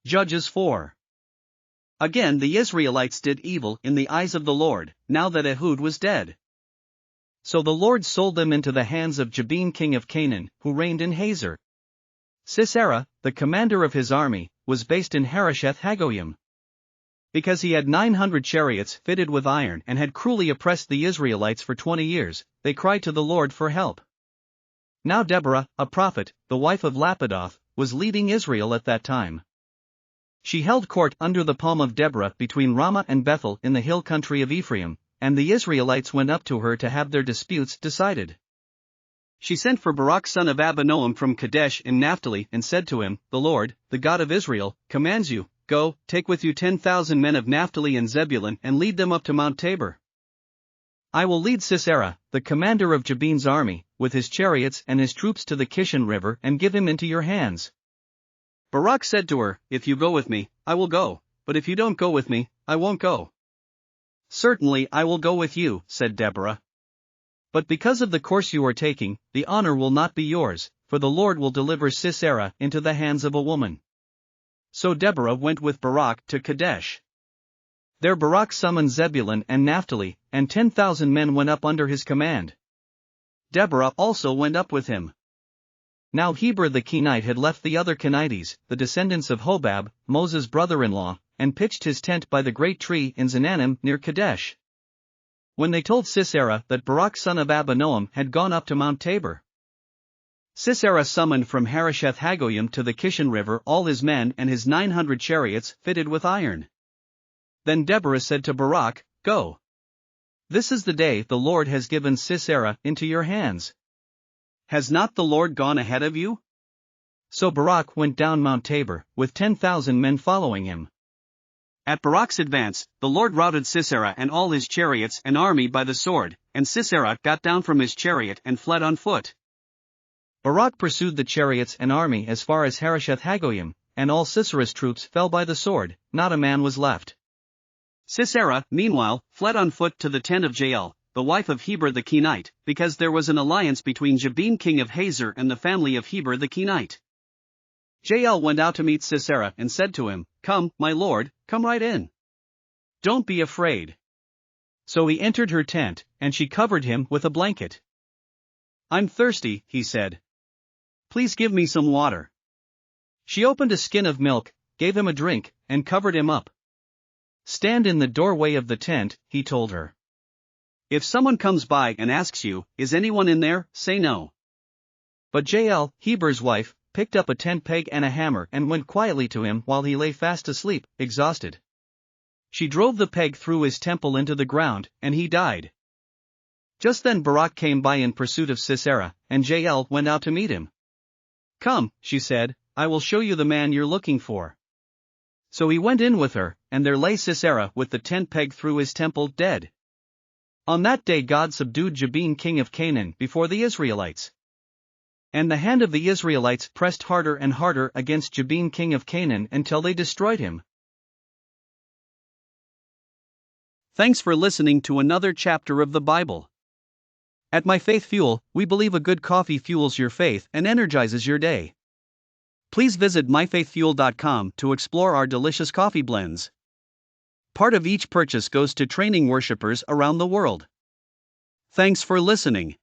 Judges 4. Again the Israelites did evil in the eyes of the Lord, now that Ehud was dead. So the Lord sold them into the hands of Jabin king of Canaan, who reigned in Hazor. Sisera, the commander of his army, was based in Harosheth Haggoyim. Because he had 900 chariots fitted with iron and had cruelly oppressed the Israelites for 20 years, they cried to the Lord for help. Now Deborah, a prophet, the wife of Lapidoth, was leading Israel at that time. She held court under the palm of Deborah between Ramah and Bethel in the hill country of Ephraim, and the Israelites went up to her to have their disputes decided. She sent for Barak son of Abinoam from Kadesh in Naphtali and said to him, "The Lord, the God of Israel, commands you, go, take with you 10,000 men of Naphtali and Zebulun and lead them up to Mount Tabor. I will lead Sisera, the commander of Jabin's army, with his chariots and his troops to the Kishon River and give him into your hands." Barak said to her, "If you go with me, I will go, but if you don't go with me, I won't go." "Certainly I will go with you," said Deborah. "But because of the course you are taking, the honor will not be yours, for the Lord will deliver Sisera into the hands of a woman." So Deborah went with Barak to Kadesh. There Barak summoned Zebulun and Naphtali, and 10,000 men went up under his command. Deborah also went up with him. Now Heber the Kenite had left the other Canaanites, the descendants of Hobab, Moses' brother-in-law, and pitched his tent by the great tree in Zananim near Kadesh. When they told Sisera that Barak son of Abinoam had gone up to Mount Tabor, Sisera summoned from Harosheth Haggoyim to the Kishon River all his men and his 900 chariots fitted with iron. Then Deborah said to Barak, "Go. This is the day the Lord has given Sisera into your hands. Has not the Lord gone ahead of you?" So Barak went down Mount Tabor, with 10,000 men following him. At Barak's advance, the Lord routed Sisera and all his chariots and army by the sword, and Sisera got down from his chariot and fled on foot. Barak pursued the chariots and army as far as Harosheth Haggoyim, and all Sisera's troops fell by the sword, not a man was left. Sisera, meanwhile, fled on foot to the tent of Jael, the wife of Heber the Kenite, because there was an alliance between Jabin king of Hazor and the family of Heber the Kenite. Jael went out to meet Sisera and said to him, "Come, my lord, come right in. Don't be afraid." So he entered her tent, and she covered him with a blanket. "I'm thirsty," he said. "Please give me some water." She opened a skin of milk, gave him a drink, and covered him up. "Stand in the doorway of the tent," he told her. "If someone comes by and asks you, 'Is anyone in there?' say no." But Jael, Heber's wife, picked up a tent peg and a hammer and went quietly to him while he lay fast asleep, exhausted. She drove the peg through his temple into the ground, and he died. Just then Barak came by in pursuit of Sisera, and Jael went out to meet him. "Come," she said, "I will show you the man you're looking for." So he went in with her, and there lay Sisera with the tent peg through his temple, dead. On that day God subdued Jabin king of Canaan before the Israelites. And the hand of the Israelites pressed harder and harder against Jabin king of Canaan until they destroyed him. Thanks for listening to another chapter of the Bible. At My Faith Fuel, we believe a good coffee fuels your faith and energizes your day. Please visit myfaithfuel.com to explore our delicious coffee blends. Part of each purchase goes to training worshipers around the world. Thanks for listening.